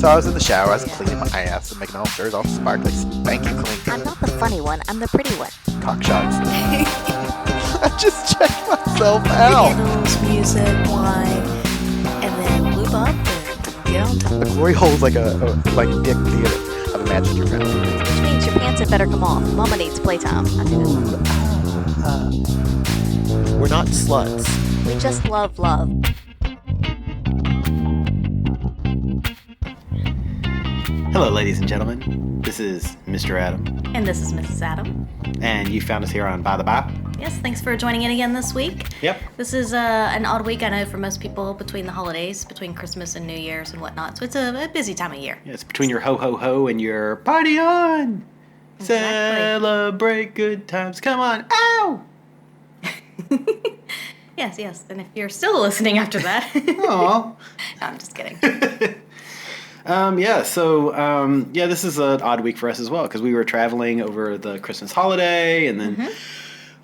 So I was in the shower, I was cleaning my ass and making all shirts all sparkly, spanky clean. I'm not the funny one, I'm the pretty one. Cock shots. I just checked myself out. Candles, music, wine, and then lube up and get on top. The glory hole's like a dick theater. I've imagined your family. Which means your pants had better come off. Mama needs playtime. I do this. We're not sluts. We just love love. Hello, ladies and gentlemen. This is Mr. Adam, And this is Mrs. Adam. and you found us here on By the By. Yes, thanks for joining in again this week. Yep. This is an odd week, I know, for most people between the holidays, between Christmas and New Year's and whatnot. So it's a busy time of year. Yeah, it's between your ho ho ho and your party on. Exactly. Celebrate good times. Come on. Ow! Yes. And if you're still listening after that, Aw. no, I'm just kidding. This is an odd week for us as well because we were traveling over the Christmas holiday, and then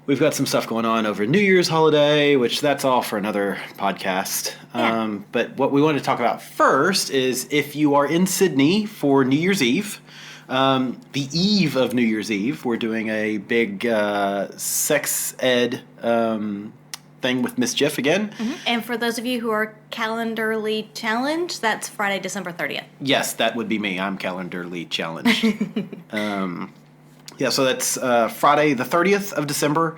we've got some stuff going on over New Year's holiday, which that's all for another podcast. Yeah. But what we want to talk about first is if you are in Sydney for New Year's Eve, the eve of New Year's Eve, we're doing a big sex ed thing with Mischief again. And for those of you who are calendarly challenged, that's Friday, December 30th. Yes, that would be me. I'm calendarly challenged. So that's Friday the 30th of December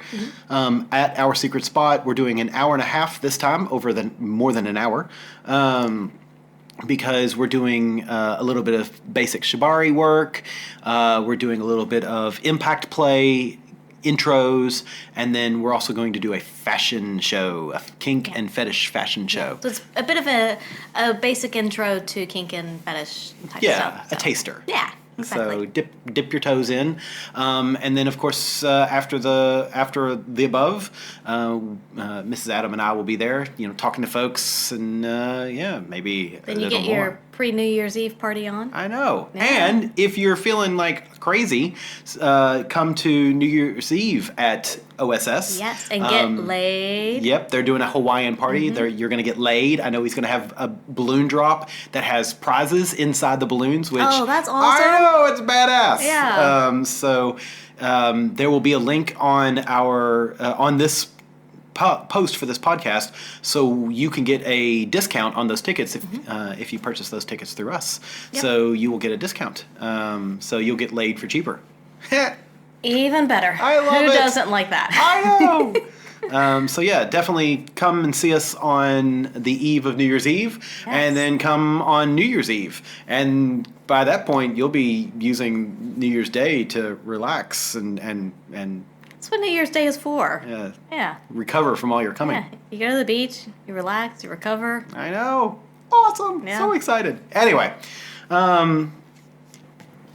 at our secret spot. We're doing an hour and a half this time, more than an hour, because we're doing a little bit of basic shibari work. We're doing a little bit of impact play, intros, and then we're also going to do a fashion show, a kink and fetish fashion show. So it's a bit of a basic intro to kink and fetish type stuff. A taster. Yeah, exactly. So dip your toes in, and then of course after the above, Mrs. Adam and I will be there, talking to folks, and maybe Then a you little get more. your pre-New Year's Eve party on. I know. Yeah. And if you're feeling like crazy, come to New Year's Eve at OSS. Yes, and get laid. Yep, they're doing a Hawaiian party. You're going to get laid. I know he's going to have a balloon drop that has prizes inside the balloons, which Oh, that's awesome. I know, it's badass. Yeah. There will be a link on our on this post for this podcast, so you can get a discount on those tickets if you purchase those tickets through us. Yep. So you will get a discount. So you'll get laid for cheaper. Even better. I love Who it. doesn't like that? I know. Definitely come and see us on the eve of New Year's Eve, and then come on New Year's Eve. And by that point, you'll be using New Year's Day to relax and That's what New Year's Day is for. Yeah. recover from all your coming. Yeah. You go to the beach, you relax, you recover. I know. Awesome. Yeah. So excited. Anyway. So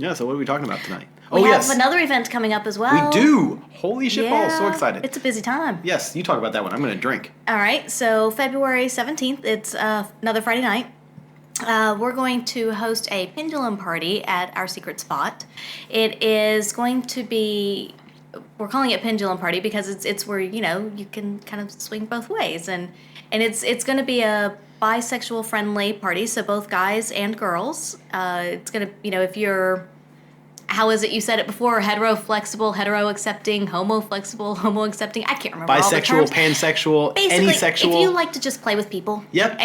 what are we talking about tonight? We have another event coming up as well. We do. Holy shit balls. So excited. It's a busy time. Yes, you talk about that one. I'm going to drink. All right. So February 17th, it's another Friday night. We're going to host a pendulum party at our secret spot. It is going to be... We're calling it pendulum party because it's where you can kind of swing both ways, and it's going to be a bisexual friendly party, so both guys and girls. It's going to if you're, how is it you said it before, hetero flexible, hetero accepting, homo flexible, homo accepting, I can't remember all the Bisexual, terms. pansexual, Basically, anisexual. if you like to just play with people, Yep.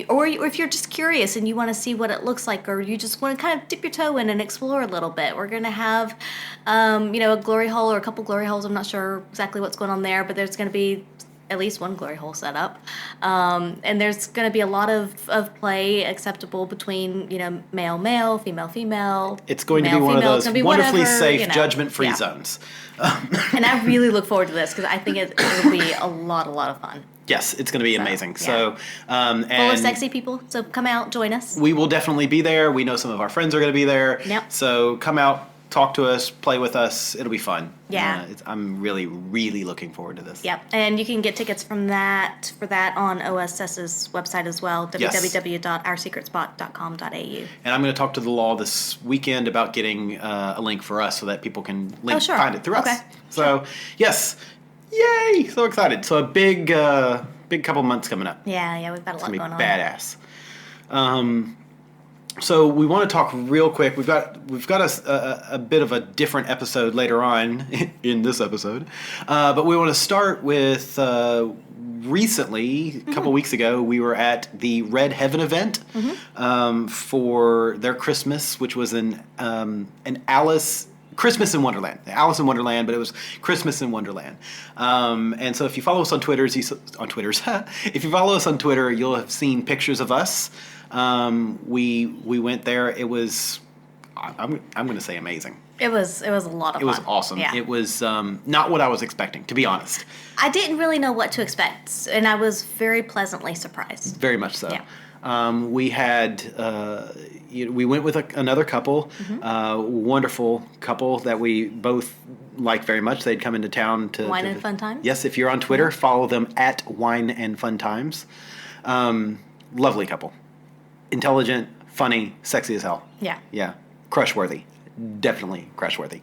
or if you're just curious and you want to see what it looks like, or you just want to kind of dip your toe in and explore a little bit, we're gonna have, a glory hole or a couple glory holes. I'm not sure exactly what's going on there, but there's gonna be at least one glory hole set up, and there's going to be a lot of play acceptable between male, female. It's going to male, be one of female. those It's gonna be wonderfully whatever, safe, judgment-free zones. And I really look forward to this because I think it'll be a lot of fun. Yes, it's going to be amazing. yeah. So, Full of sexy people, so come out, join us. we will definitely be there. We know some of our friends are going to be there. Yep. So come out, talk to us, play with us. It'll be fun. Yeah. I'm really, really looking forward to this. Yep, and you can get tickets for that on OSS's website as well, Yes. www.oursecretspot.com.au. And I'm going to talk to the law this weekend about getting a link for us so that people can find it through us. Okay. So, yes. Yay! So excited. So a big couple months coming up. Yeah, we've got a lot It's going going to be on. badass. So we want to talk real quick. We've got a bit of a different episode later on in this episode, but we want to start with recently, a couple weeks ago, we were at the Red Heaven event for their Christmas, which was an Christmas in Wonderland. Alice in Wonderland, but it was Christmas in Wonderland. And so if you follow us on Twitter, if you follow us on Twitter, you'll have seen pictures of us. We went there. It was, I'm going to say amazing. It was a lot of fun. It was awesome. Yeah. It was not what I was expecting, to be honest. I didn't really know what to expect, and I was very pleasantly surprised. Very much so. Yeah. We had, we went with another couple, wonderful couple that we both like very much. They'd come into town to Wine and Fun Times? Yes, if you're on Twitter, follow them at Wine and Fun Times. Lovely couple. Intelligent, funny, sexy as hell. Yeah. Yeah. Crush-worthy. Definitely crush-worthy.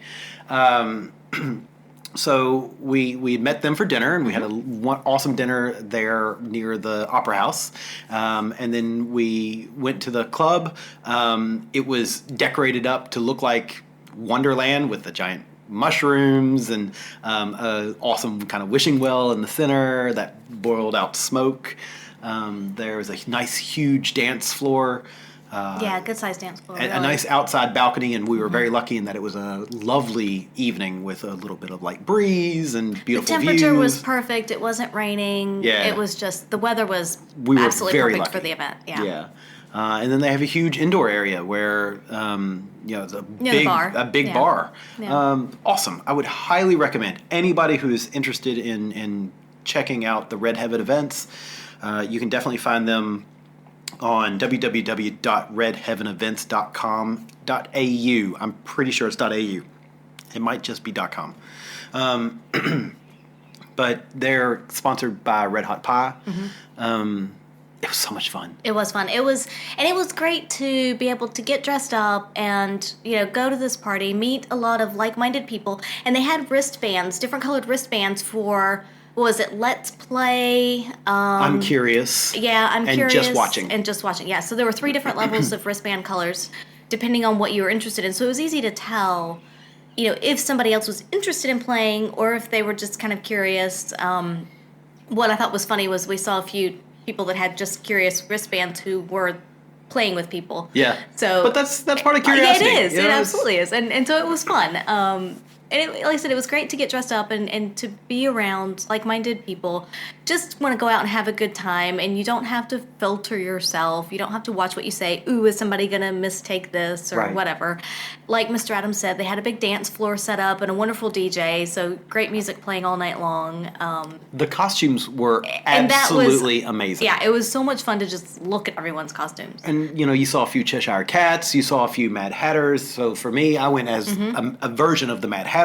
So we met them for dinner, and we had one awesome dinner there near the Opera House. And then we went to the club. It was decorated up to look like Wonderland with the giant mushrooms and an awesome kind of wishing well in the center that boiled out smoke. There was a nice, huge dance floor. Good sized dance floor. A nice outside balcony, and we were very lucky in that it was a lovely evening with a little bit of light breeze and beautiful The temperature views. was perfect. It wasn't raining. Yeah. It was just, the weather was We were absolutely very perfect lucky. for the event. Yeah. Yeah. And then they have a huge indoor area where, the bar. a big Yeah. bar. Yeah. Awesome. I would highly recommend anybody who's interested in checking out the Red Heaven events. You can definitely find them on www.redheavenevents.com.au. I'm pretty sure it's .au. It might just be .com. But they're sponsored by Red Hot Pie. It was so much fun. It was fun. It was great to be able to get dressed up and, go to this party, meet a lot of like-minded people. And they had wristbands, different colored wristbands for, what was it, Let's Play? I'm curious. Yeah, I'm and curious. Just watching. And just watching, yeah. So there were 3 different levels of wristband colors, depending on what you were interested in. So it was easy to tell, if somebody else was interested in playing or if they were just kind of curious. What I thought was funny was we saw a few people that had just curious wristbands who were playing with people. Yeah. So, but that's part of curiosity. Yeah, it is. You know, It absolutely is. And so it was fun. Like I said, it was great to get dressed up and to be around like-minded people. Just want to go out and have a good time, and you don't have to filter yourself. You don't have to watch what you say. Ooh, is somebody going to mistake this or Right. whatever? Like Mr. Adams said, they had a big dance floor set up and a wonderful DJ, so great music playing all night long. The costumes were And that was- absolutely amazing. Yeah, it was so much fun to just look at everyone's costumes. And, you saw a few Cheshire Cats, you saw a few Mad Hatters. So for me, I went as a version of the Mad Hatter.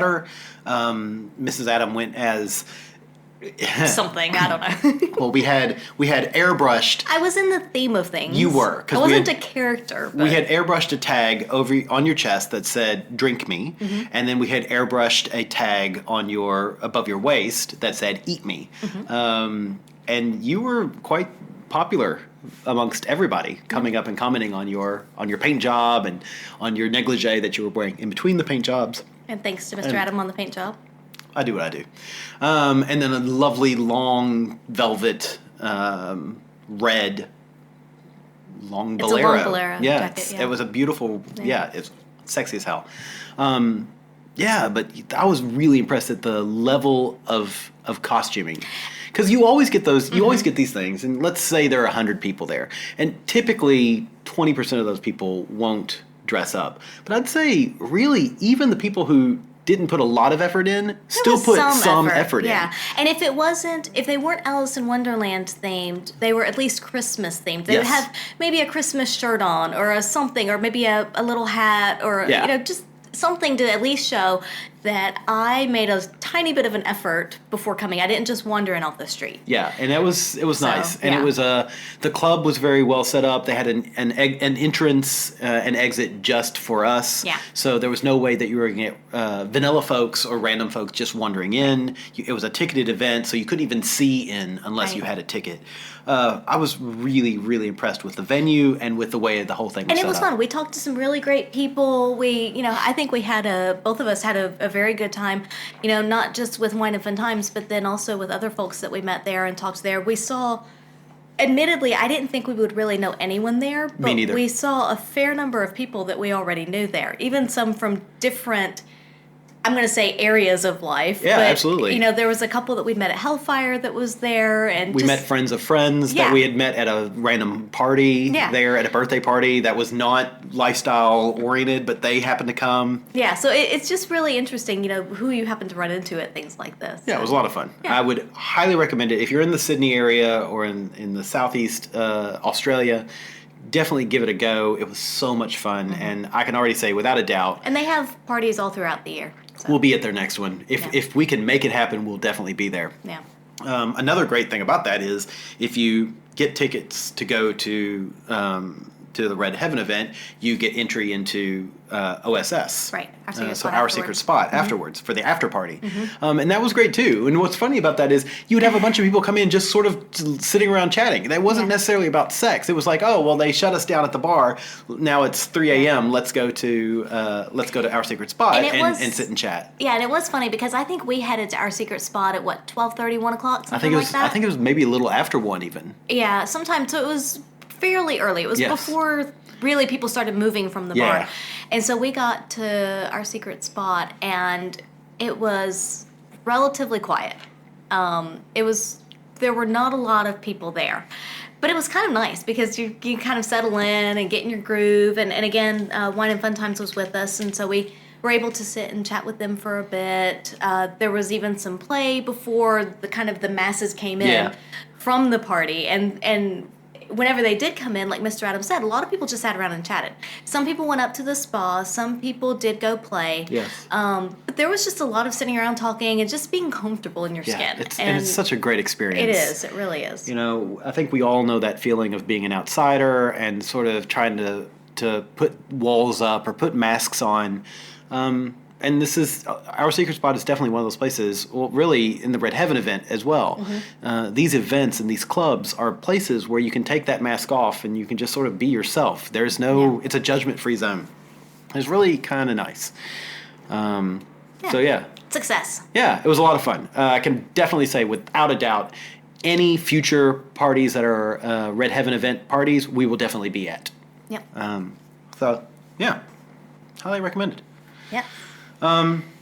Mrs. Adam went as... Something, I don't know. Well, we had airbrushed... I was in the theme of things. You were, 'cause I we wasn't had- a character. But We had airbrushed a tag on your chest that said "Drink me," and then we had airbrushed a tag on above your waist that said "Eat me," and you were quite popular amongst everybody, coming up and commenting on your paint job and on your negligee that you were wearing in between the paint jobs. And thanks to Mr. Adam on the paint job. I do what I do, and then a lovely long velvet red. Long It's a bolero. long bolero Yeah, jacket, yeah. It was a beautiful. Yeah, it's sexy as hell. But I was really impressed at the level of costuming, because you always get those. You always get these things, and let's say there are 100 people there, and typically 20% of those people won't dress up. But I'd say really, even the people who didn't put a lot of effort in still was put some effort in. Yeah, and if they weren't Alice in Wonderland themed, they were at least Christmas themed. They would Yes. have maybe a Christmas shirt on, or a something, or maybe a little hat, or Yeah. just something to at least show that I made a tiny bit of an effort before coming. I didn't just wander in off the street. Yeah, and it was nice, and yeah. it was the club was very well set up. They had an entrance and exit just for us. Yeah. So there was no way that you were going to get vanilla folks or random folks just wandering in. It was a ticketed event, so you couldn't even see in unless you had a ticket. I was really, really impressed with the venue and with the way the whole thing was And it set was up. fun. We talked to some really great people. I think we had both of us had a very good time, not just with Wine and Fun Times, but then also with other folks that we met there and talked there. We saw, admittedly, I didn't think we would really know anyone there, but Me neither. we saw a fair number of people that we already knew there, even some from different, I'm going to say, areas of life. Yeah, but, absolutely. There was a couple that we met at Hellfire that was there. And We just, met friends of friends that Yeah. we had met at a random party Yeah. there, at a birthday party that was not lifestyle oriented, but they happened to come. Yeah, so it's just really interesting, who you happen to run into at things like this. Yeah, it was a lot of fun. Yeah. I would highly recommend it. If you're in the Sydney area or in the southeast Australia, definitely give it a go. It was so much fun, and I can already say, without a doubt, And they have parties all throughout the year. So, we'll be at their next one. If we can make it happen, we'll definitely be there. yeah. Another great thing about that is if you get tickets to go to the Red Heaven event, you get entry into OSS. Right, Our Secret So Spot Our afterwards. Secret Spot afterwards for the after party. And that was great too. And what's funny about that is you would have a bunch of people come in just sort of sitting around chatting. That wasn't necessarily about sex. It was like, oh, well, they shut us down at the bar. Now it's 3 a.m. Let's go to Our Secret Spot and sit and chat. Yeah, and it was funny because I think we headed to Our Secret Spot at 12:30, 1 o'clock, something I think it was. like that. I think it was maybe a little after 1 even. Yeah, sometime. So it was fairly early. It was Yes. before really people started moving from the Yeah. bar. And so we got to Our Secret Spot, and it was relatively quiet. There were not a lot of people there. But it was kind of nice because you kind of settle in and get in your groove. And again, Wine and Fun Times was with us, and so we were able to sit and chat with them for a bit. There was even some play before the masses came in Yeah. from the party. And whenever they did come in, like Mr. Adams said, a lot of people just sat around and chatted. Some people went up to the spa. Some people did go play. Yes. But there was just a lot of sitting around talking and just being comfortable in your skin. And it's such a great experience. It is. It really is. I think we all know that feeling of being an outsider and sort of trying to put walls up or put masks on. And this is Our Secret Spot is definitely one of those places. Well, really, in the Red Heaven event as well. These events and these clubs are places where you can take that mask off and you can just sort of be yourself. There's no. It's a judgment-free zone. It's really kind of nice. So yeah. Success. Yeah, it was a lot of fun. I can definitely say, without a doubt, any future parties that are Red Heaven event parties, we will definitely be at. Yep. So, yeah, highly recommended. Yep.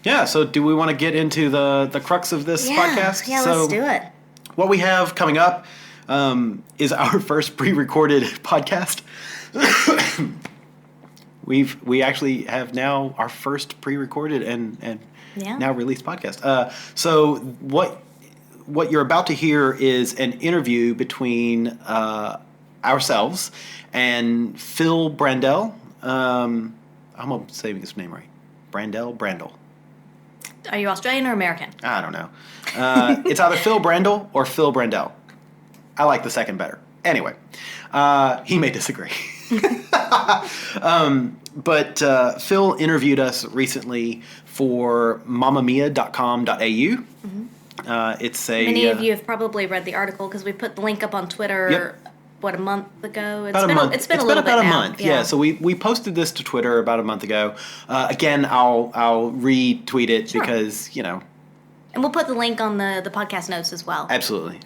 Yeah, so do we want to get into the crux of this podcast? Yeah, So let's do it. What we have coming up is our first pre-recorded podcast. We actually have now our first pre-recorded and now released podcast. So what you're about to hear is an interview between ourselves and Phil Brandel. I'm gonna say his name right. Brandel. Are you Australian or American? I don't know. It's either Phil Brandel or Phil Brandel. I like the second better. Anyway, he may disagree. But Phil interviewed us recently for mamamia.com.au. It's a Many of you have probably read the article because we put the link up on Twitter. Yep. What, a month ago? About a month. It's been a little about bit a now. month. Yeah. So we posted this to Twitter about a month ago. Again, I'll retweet it Sure. because And we'll put the link on the podcast notes as well. Absolutely.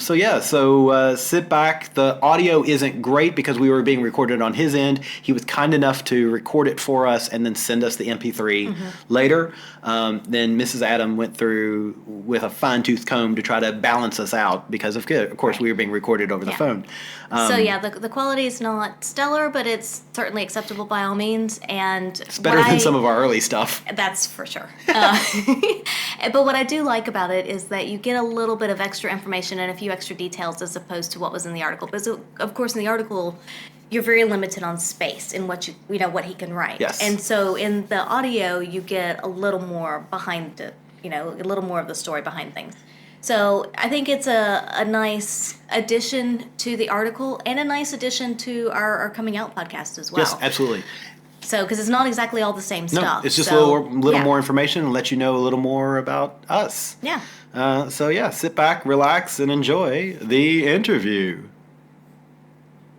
So sit back. The audio isn't great because we were being recorded on his end. He was kind enough to record it for us and then send us the MP3 later. Then Mrs. Adam went through with a fine-tooth comb to try to balance us out because of course we were being recorded over the phone. The quality is not stellar, but it's certainly acceptable by all means. And It's better than some of our early stuff. That's for sure. But what I do like about it is that you get a little bit of extra information and a few extra details as opposed to what was in the article. Because of course in the article you're very limited on space in what what he can write. Yes. And so in the audio you get a little more behind a little more of the story behind things. So I think it's a nice addition to the article and a nice addition to our coming out podcast as well. Yes, absolutely. So, because it's not exactly all the same No, stuff. it's just so, a little yeah. more information and let you know a little more about us. Yeah. Sit back, relax, and enjoy the interview.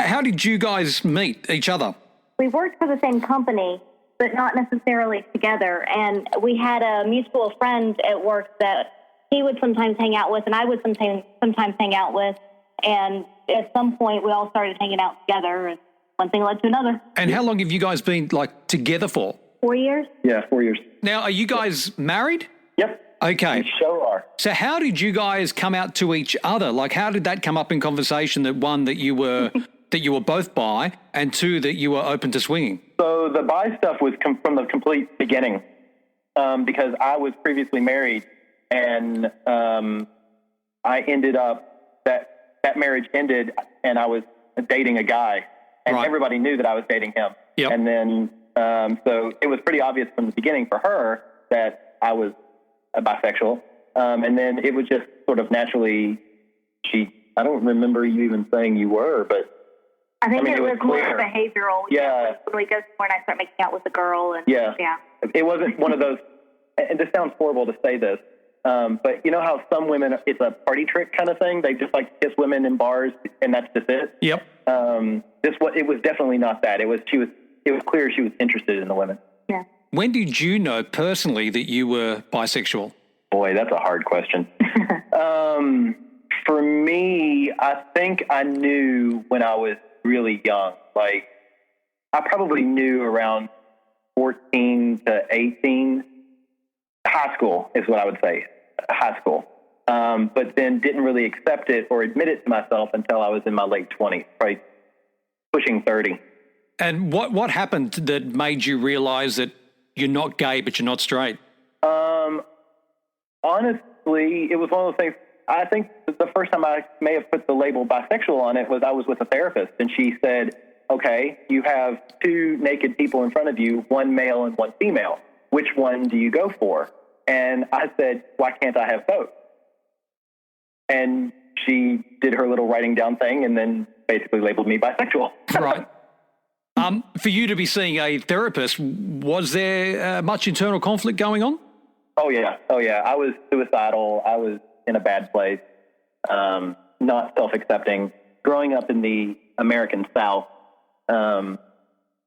How did you guys meet each other? We worked for the same company, but not necessarily together. And we had a mutual friend at work that he would sometimes hang out with, and I would sometimes hang out with. And at some point, we all started hanging out together, and one thing led to another. And how long have you guys been together for? 4 years. Yeah, 4 years. Now, are you guys married? Yep. Okay. We sure are. So how did you guys come out to each other? How did that come up in conversation, that one, that you were that you were both bi, and two, that you were open to swinging? So the bi stuff was from the complete beginning, because I was previously married, and I ended up, that marriage ended, and I was dating a guy, and Right. everybody knew that I was dating him. Yep. And then, so it was pretty obvious from the beginning for her that I was bisexual. And then it was just sort of naturally, I don't remember you even saying you were, but I think I mean, it it was was more clear. behavioral. Yeah. When we go somewhere and I start making out with a girl. And, Yeah. Yeah. It wasn't one of those, and this sounds horrible to say this, but you know how some women, it's a party trick kind of thing? They just kiss women in bars and that's just it? Yep. It was definitely not that. It was clear she was interested in the women. Yeah. When did you know personally that you were bisexual? Boy, that's a hard question. For me, I think I knew when I was really young. I probably knew around 14 to 18. High school is what I would say. High school. But then didn't really accept it or admit it to myself until I was in my late 20s, probably pushing 30. And what happened that made you realize that you're not gay but you're not straight? Honestly, it was one of those things. I think the first time I may have put the label bisexual on it was I was with a therapist, and she said, okay, you have two naked people in front of you, one male and one female. Which one do you go for? And I said, why can't I have both? And she did her little writing down thing and then basically labeled me bisexual. Right. For you to be seeing a therapist, was there much internal conflict going on? Oh, yeah. I was suicidal. I was in a bad place, not self-accepting. Growing up in the American South,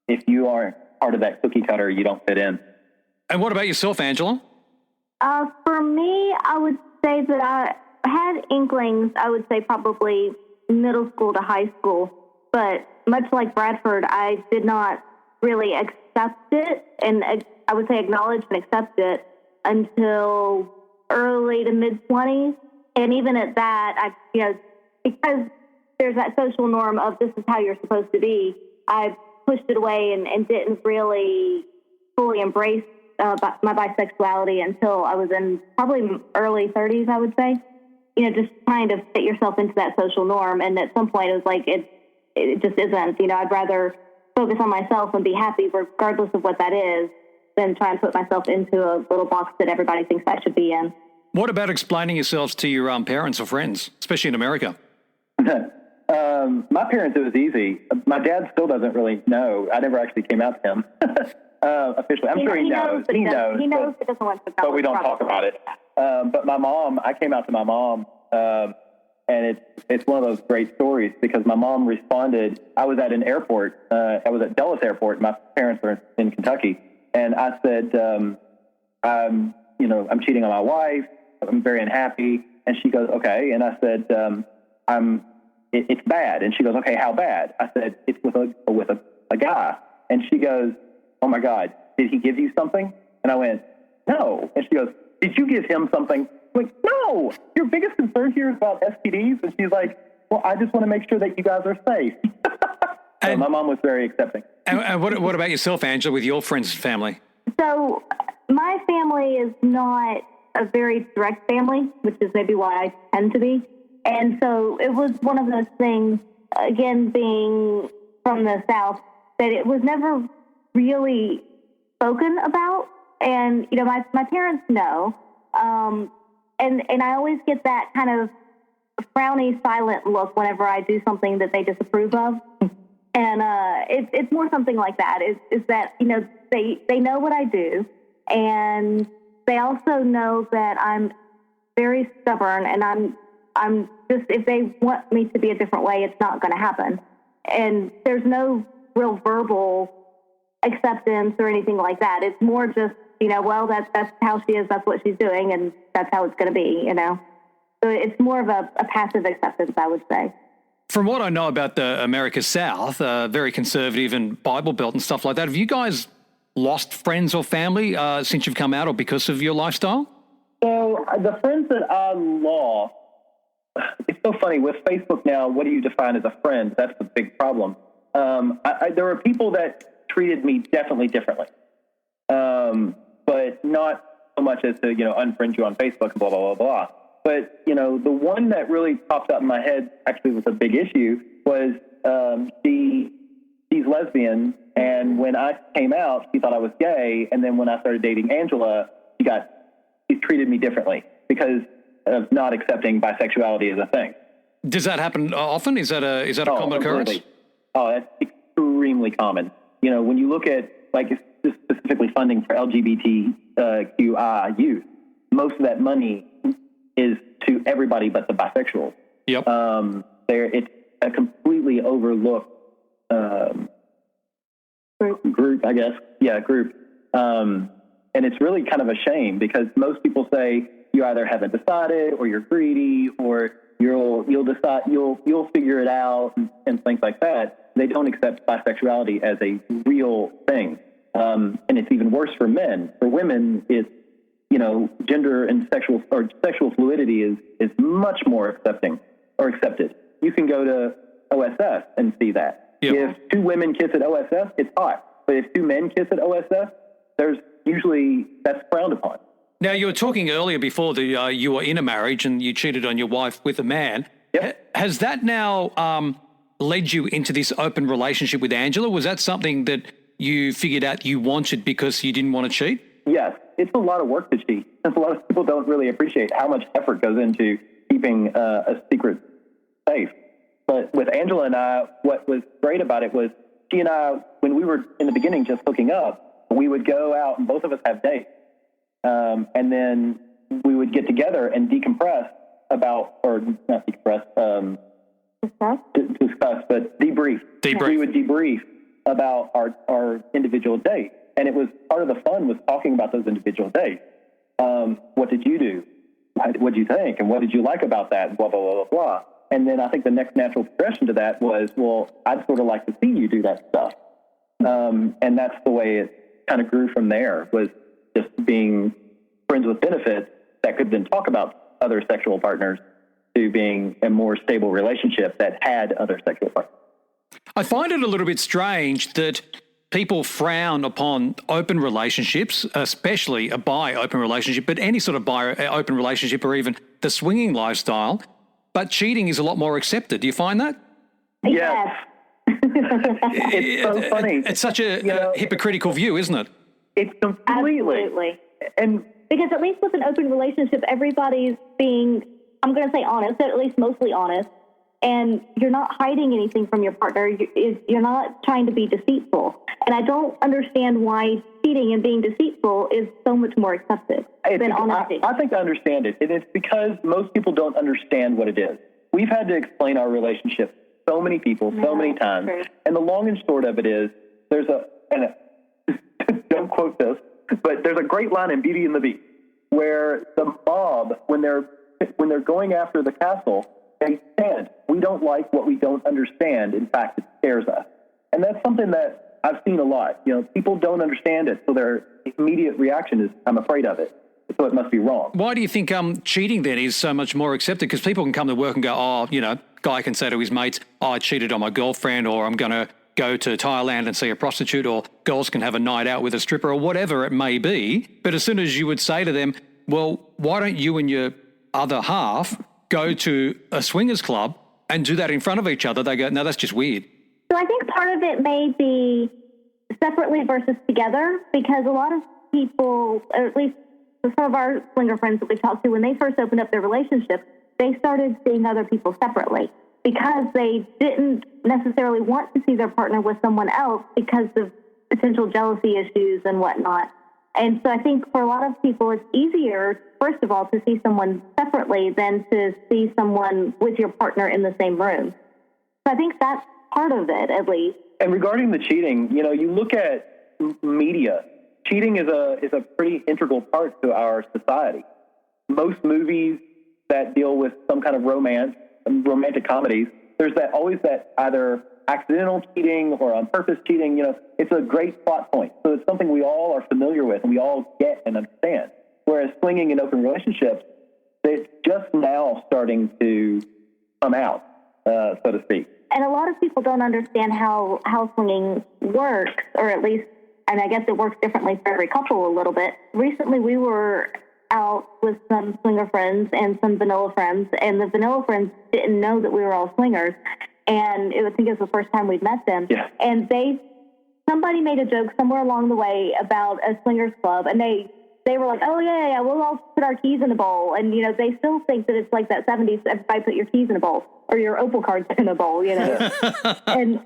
if you aren't part of that cookie cutter, you don't fit in. And what about yourself, Angela? For me, I would say that I had inklings, I would say probably middle school to high school. But much like Bradford, I did not really accept it, and I would say acknowledge and accept it until early to mid-20s. And even at that, because there's that social norm of this is how you're supposed to be, I pushed it away and didn't really fully embrace my bisexuality until I was in probably early 30s, I would say. Just trying to fit yourself into that social norm. And at some point, it was like, it just isn't. I'd rather focus on myself and be happy regardless of what that is than try and put myself into a little box that everybody thinks I should be in. What about explaining yourselves to your parents or friends, especially in America? My parents, it was easy. My dad still doesn't really know. I never actually came out to him officially. I'm sure he knows. He knows, but doesn't want to tell but we don't talk about it. But my mom, I came out to my mom, and it's one of those great stories because my mom responded. I was at an airport. I was at Dulles Airport. My parents were in Kentucky, and I said, I'm cheating on my wife. I'm very unhappy. And she goes, okay. And I said, it's bad. And she goes, okay, how bad? I said, it's with a guy. And she goes, oh my God, did he give you something? And I went, no. And she goes, did you give him something? I'm like, no, your biggest concern here is about STDs. And she's like, well, I just want to make sure that you guys are safe. So my mom was very accepting. And what about yourself, Angela, with your friends and family? So my family is not a very direct family, which is maybe why I tend to be. And so it was one of those things, again, being from the South, that it was never really spoken about. And, my parents know, And I always get that kind of frowny, silent look whenever I do something that they disapprove of. And it's more something like that. Is that, you know, they know what I do, and they also know that I'm very stubborn, and I'm just, if they want me to be a different way, it's not going to happen. And there's no real verbal acceptance or anything like that. It's more just, you know, well, that's how she is, that's what she's doing, and that's how it's going to be, you know. So it's more of a passive acceptance, I would say. From what I know about the America South, very conservative and Bible Belt and stuff like that, have you guys lost friends or family since you've come out, or because of your lifestyle? So the friends that I lost, it's so funny. With Facebook now, what do you define as a friend? That's the big problem. There were people that treated me definitely differently, but not so much as to, you know, unfriend you on Facebook and blah, blah, blah, blah. But, you know, the one that really popped up in my head actually was a big issue was she's lesbian, and when I came out, she thought I was gay, and then when I started dating Angela, she treated me differently because of not accepting bisexuality as a thing. Does that happen often? Is that a common occurrence? Oh, that's extremely common. You know, when you look at, like, specifically funding for LGBTQI youth, most of that money is to everybody but the bisexuals. Yep. It's a completely overlooked group, I guess. Yeah, group. And it's really kind of a shame because most people say you either haven't decided, or you're greedy, or you'll decide, you'll figure it out, and things like that. They don't accept bisexuality as a real thing. And it's even worse for men. For women, it's, you know, gender and sexual fluidity is much more accepted. You can go to OSS and see that. Yep. If two women kiss at OSS, it's hot. But if two men kiss at OSS, that's frowned upon. Now, you were talking earlier before that you were in a marriage and you cheated on your wife with a man. Yep. Has that now led you into this open relationship with Angela? Was that something that you figured out you wanted because you didn't want to cheat? Yes, it's a lot of work to cheat. A lot of people don't really appreciate how much effort goes into keeping a secret safe. But with Angela and I, what was great about it was she and I, when we were in the beginning just hooking up, we would go out and both of us have dates. And then we would get together and decompress discuss, but debrief. We would debrief about our individual dates. And it was part of the fun was talking about those individual dates. What did you do? What did you think? And what did you like about that? Blah, blah, blah, blah, blah. And then I think the next natural progression to that was, well, I'd sort of like to see you do that stuff. And that's the way it kind of grew from there, was just being friends with benefits that could then talk about other sexual partners to being a more stable relationship that had other sexual partners. I find it a little bit strange that people frown upon open relationships, especially a bi-open relationship, but any sort of bi-open relationship or even the swinging lifestyle. But cheating is a lot more accepted. Do you find that? Yes. It's so funny. It's such a hypocritical view, isn't it? It's completely. Absolutely. And because at least with an open relationship, everybody's being, I'm going to say honest, but at least mostly honest. And you're not hiding anything from your partner. You're not trying to be deceitful. And I don't understand why cheating and being deceitful is so much more accepted than honesty. I think I understand it. And it's because most people don't understand what it is. We've had to explain our relationship so many people, so many times. True. And the long and short of it is, don't quote this, but there's a great line in Beauty and the Beast where the mob, when they're going after the castle, they said, we don't like what we don't understand. In fact, it scares us. And that's something that I've seen a lot. You know, people don't understand it, so their immediate reaction is, I'm afraid of it, so it must be wrong. Why do you think cheating then is so much more accepted? Because people can come to work and go, guy can say to his mates, I cheated on my girlfriend, or I'm going to go to Thailand and see a prostitute, or girls can have a night out with a stripper, or whatever it may be. But as soon as you would say to them, well, why don't you and your other half go to a swingers club and do that in front of each other, they go, no, that's just weird. So I think part of it may be separately versus together, because a lot of people, or at least some of our swinger friends that we talked to, when they first opened up their relationship, they started seeing other people separately because they didn't necessarily want to see their partner with someone else because of potential jealousy issues and whatnot. And so I think for a lot of people, it's easier, first of all, to see someone separately than to see someone with your partner in the same room. So I think that's part of it, at least. And regarding the cheating, you look at media. Cheating is a pretty integral part to our society. Most movies that deal with some kind of romance, romantic comedies, there's always that either accidental cheating or on purpose cheating. It's a great plot point. So it's something we all are familiar with and we all get and understand. Whereas swinging in open relationships, it's just now starting to come out, so to speak. And a lot of people don't understand how swinging works, or at least, and I guess it works differently for every couple a little bit. Recently, we were out with some swinger friends and some vanilla friends, and the vanilla friends didn't know that we were all swingers, and I think it was the first time we'd met them. Yeah. And somebody made a joke somewhere along the way about a swingers club, and they were like, oh, yeah, we'll all put our keys in a bowl. And, they still think that it's like that 70s, everybody put your keys in a bowl or your Opal cards in a bowl, and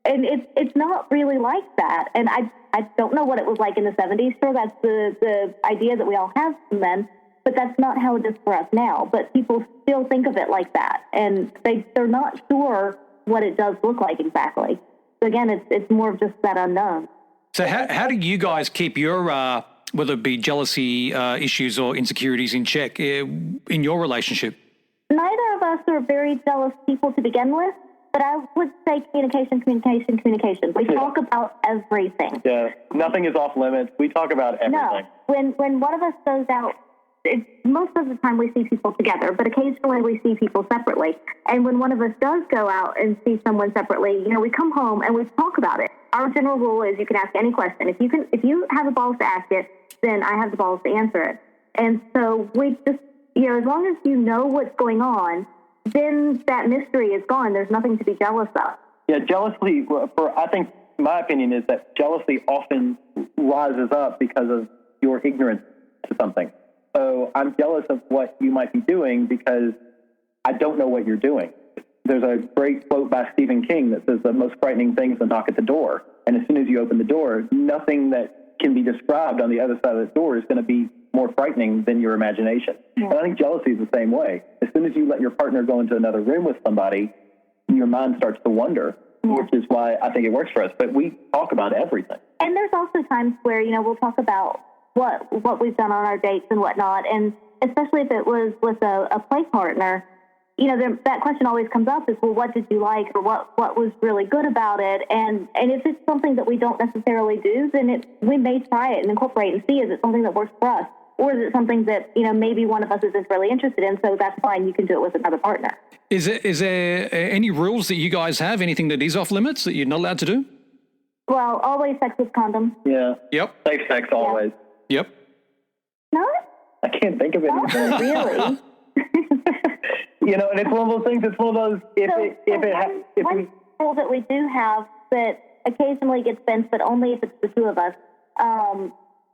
it's not really like that. And I don't know what it was like in the 70s. Sure, that's the idea that we all have from then, but that's not how it is for us now. But people still think of it like that, and they're not sure what it does look like exactly. So again, it's more of just that unknown. So how do you guys keep your, whether it be jealousy issues or insecurities, in check in your relationship? Neither of us are very jealous people to begin with, but I would say communication. We talk about everything. Yeah, nothing is off limits. We talk about everything. No, when one of us goes out, most of the time we see people together, but occasionally we see people separately. And when one of us does go out and see someone separately, we come home and we talk about it. Our general rule is you can ask any question. If you have the balls to ask it, then I have the balls to answer it. And so we just, as long as you know what's going on, then that mystery is gone. There's nothing to be jealous of. Yeah, jealousy, I think my opinion is that jealousy often rises up because of your ignorance to something. So I'm jealous of what you might be doing because I don't know what you're doing. There's a great quote by Stephen King that says the most frightening thing is the knock at the door. And as soon as you open the door, nothing that can be described on the other side of the door is going to be more frightening than your imagination. Yeah. And I think jealousy is the same way. As soon as you let your partner go into another room with somebody, your mind starts to wonder, which is why I think it works for us. But we talk about everything. And there's also times where, we'll talk about what we've done on our dates and whatnot. And especially if it was with a play partner, that question always comes up is, well, what did you like, or what was really good about it? And if it's something that we don't necessarily do, then we may try it and incorporate and see, is it something that works for us? Or is it something that, maybe one of us isn't really interested in, so that's fine, you can do it with another partner. Is there any rules that you guys have, anything that is off limits that you're not allowed to do? Well, always sex with condoms. Yeah. Yep. Safe sex always. Yep. No? I can't think of anything. Not really. And it's one of those things. It's one of those. One rule that we do have that occasionally gets bent, but only if it's the two of us,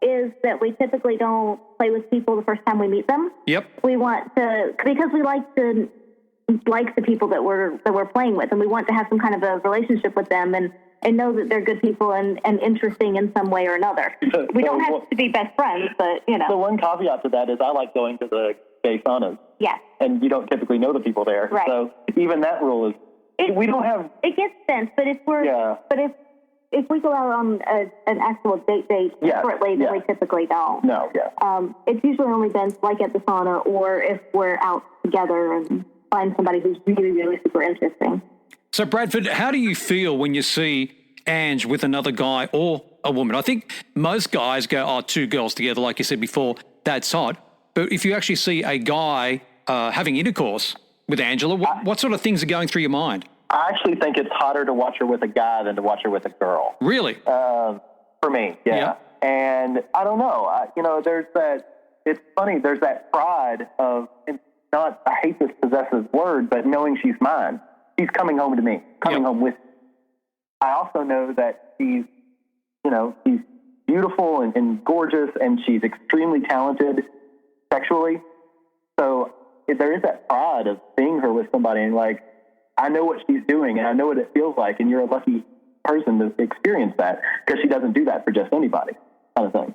is that we typically don't play with people the first time we meet them. Yep. We want to, because we like the people that we're playing with, and we want to have some kind of a relationship with them and know that they're good people and interesting in some way or another. We don't have to be best friends, but The one caveat to that is I like going to the gay saunas. Yes. And you don't typically know the people there. Right. So even that rule is, we don't have... It gets bent, but if we're... Yeah. But if we go out on an actual date separately, then we typically don't. No, yeah. It's usually only bent like at the sauna, or if we're out together and find somebody who's really, really super interesting. So, Bradford, how do you feel when you see Ange with another guy or a woman? I think most guys go, two girls together, like you said before, that's hot. But if you actually see a guy having intercourse with Angela, what sort of things are going through your mind? I actually think it's hotter to watch her with a guy than to watch her with a girl. Really? For me, yeah. And I don't know. There's that, it's funny, there's that pride of, not, I hate this possessive word, but knowing she's mine. She's coming home to me, home with me. I also know that she's beautiful and gorgeous, and she's extremely talented sexually. So if there is that pride of seeing her with somebody and like, I know what she's doing and I know what it feels like, and you're a lucky person to experience that because she doesn't do that for just anybody, kind of thing.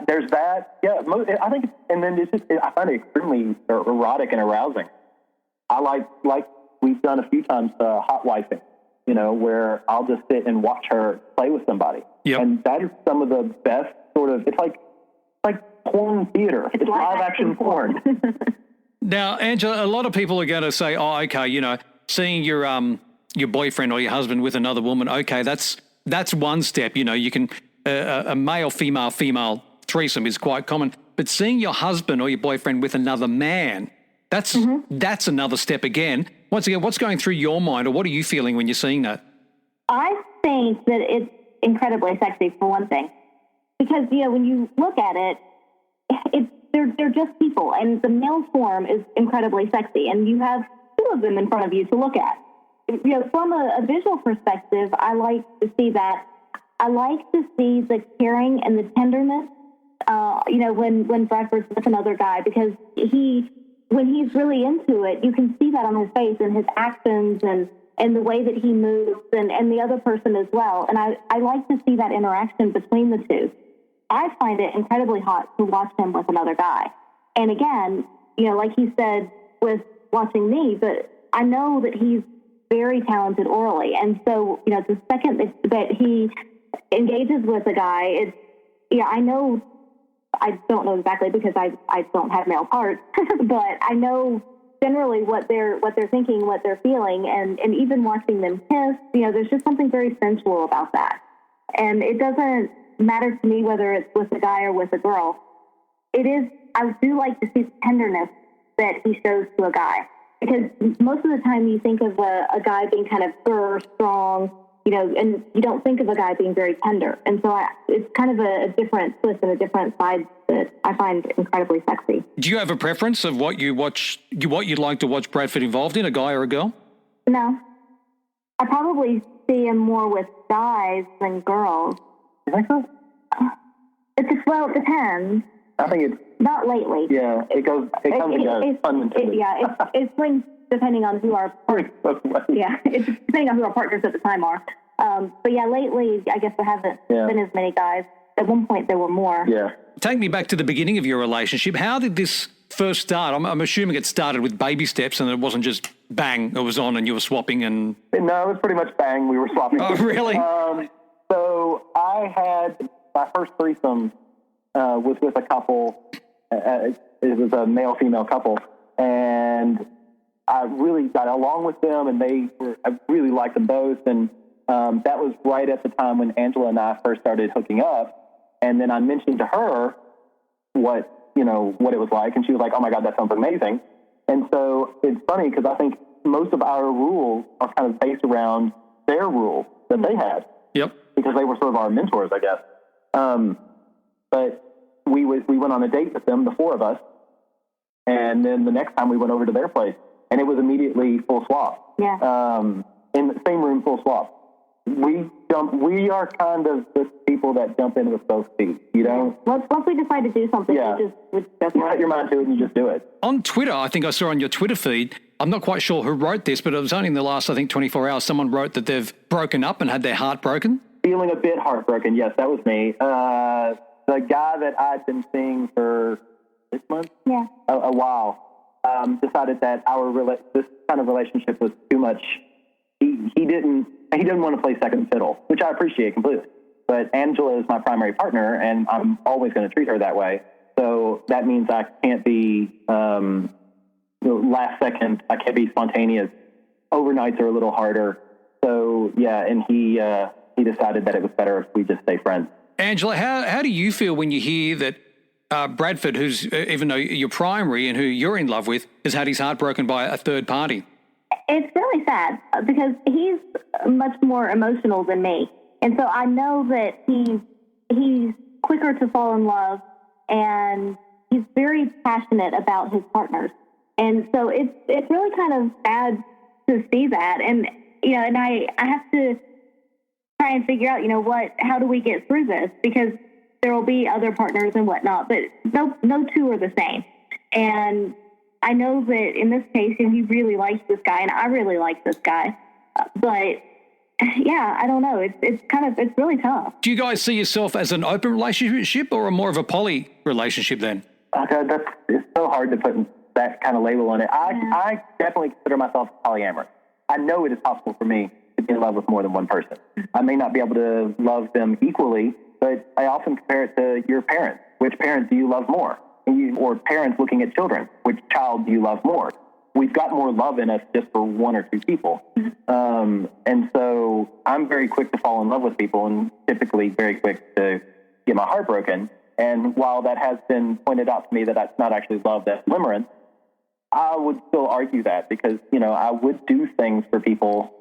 There's that, yeah. I think, and then I find it extremely erotic and arousing. I like we've done a few times hot wifing, where I'll just sit and watch her play with somebody, and that is some of the best sort of. It's like porn theater. It's live action porn. Now, Angela, a lot of people are going to say, "Oh, okay, seeing your boyfriend or your husband with another woman, okay, that's one step. You can a male female threesome is quite common, but seeing your husband or your boyfriend with another man, that's another step again. Once again, what's going through your mind, or what are you feeling when you're seeing that? I think that it's incredibly sexy, for one thing, because when you look at it, they're just people, and the male form is incredibly sexy, and you have two of them in front of you to look at. From a visual perspective, I like to see that. I like to see the caring and the tenderness, when Bradford's with another guy, because when he's really into it, you can see that on his face and his actions and the way that he moves and the other person as well. And I like to see that interaction between the two. I find it incredibly hot to watch him with another guy. And again, like he said with watching me, but I know that he's very talented orally. And so, the second that he engages with a guy, I don't know exactly because I don't have male parts, but I know generally what they're thinking, what they're feeling, and even watching them kiss, there's just something very sensual about that. And it doesn't matter to me whether it's with a guy or with a girl. I do like to see the tenderness that he shows to a guy, because most of the time you think of a guy being kind of strong, and you don't think of a guy being very tender. And so it's kind of a different twist and a different side that I find incredibly sexy. Do you have a preference of what you'd like to watch Bradford involved in, a guy or a girl? No. I probably see him more with guys than girls. You think so? It depends. I think it's... Not lately. Yeah, it comes and goes. It swings depending on who our... it's depending on who our partners at the time are. But yeah, lately, I guess there haven't been as many guys. At one point, there were more. Yeah. Take me back to the beginning of your relationship. How did this first start? I'm assuming it started with baby steps and it wasn't just bang, it was on and you were swapping and... No, it was pretty much bang, we were swapping. Oh, really? So I had my first threesome was with a couple. It was a male-female couple. And I really got along with them, and I really liked them both. And that was right at the time when Angela and I first started hooking up. And then I mentioned to her what it was like, and she was like, "Oh my God, that sounds amazing." And so it's funny because I think most of our rules are kind of based around their rules that they had. Yep. Because they were sort of our mentors, I guess. But we went on a date with them, the four of us, and then the next time we went over to their place, and it was immediately full swap. Yeah. In the same room, full swap. We are kind of the people that jump in with both feet, Once we decide to do something, you just set your mind to it and you just do it. On Twitter, I think I saw on your Twitter feed, I'm not quite sure who wrote this, but it was only in the last, 24 hours, someone wrote that they've broken up and had their heart broken. Feeling a bit heartbroken, yes, that was me. The guy that I'd been seeing for 6 months, a while, decided that this kind of relationship was too much. He didn't want to play second fiddle, which I appreciate completely. But Angela is my primary partner, and I'm always going to treat her that way. So that means I can't be last second. I can't be spontaneous. Overnights are a little harder. So yeah, and he decided that it was better if we just stay friends. Angela, how do you feel when you hear that Bradford, who's even though you're primary and who you're in love with, has had his heart broken by a third party? It's really sad because he's much more emotional than me. And so I know that he's quicker to fall in love, and he's very passionate about his partners. And so it's really kind of sad to see that. And, and I have to try and figure out, how do we get through this? Because there will be other partners and whatnot, but no two are the same. And I know that in this case, he really likes this guy, and I really like this guy. But yeah, I don't know. It's really tough. Do you guys see yourself as an open relationship or a more of a poly relationship then? It's so hard to put that kind of label on it. I definitely consider myself polyamorous. I know it is possible for me to be in love with more than one person. I may not be able to love them equally, but I often compare it to your parents. Which parent do you love more? Or parents looking at children. Which child do you love more? We've got more love in us just for one or two people. And so I'm very quick to fall in love with people and typically very quick to get my heart broken. And while that has been pointed out to me that that's not actually love, that's limerence, I would still argue that because, I would do things for people.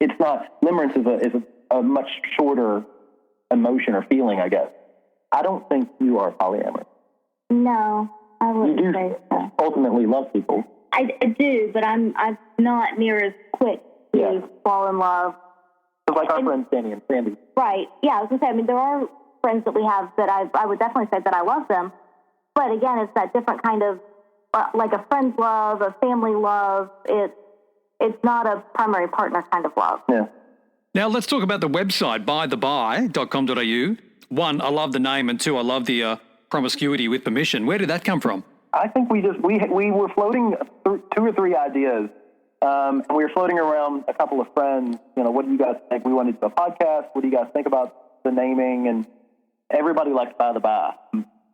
It's not, limerence is a much shorter emotion or feeling, I guess. I don't think you are polyamorous. No, I wouldn't say so. Ultimately love people. I do, but I'm not near as quick to fall in love. It's like our friends Danny and Sandy. Right. Yeah, I was going to say, there are friends that we have that I would definitely say that I love them. But again, it's that different kind of, like a friend's love, a family love. It's not a primary partner kind of love. Yeah. Now let's talk about the website, bytheby.com.au. One, I love the name, and two, I love the promiscuity with permission. Where did that come from? I think we were floating two or three ideas, and we were floating around a couple of friends. What do you guys think? We wanted to do a podcast. What do you guys think about the naming? And everybody likes by the by.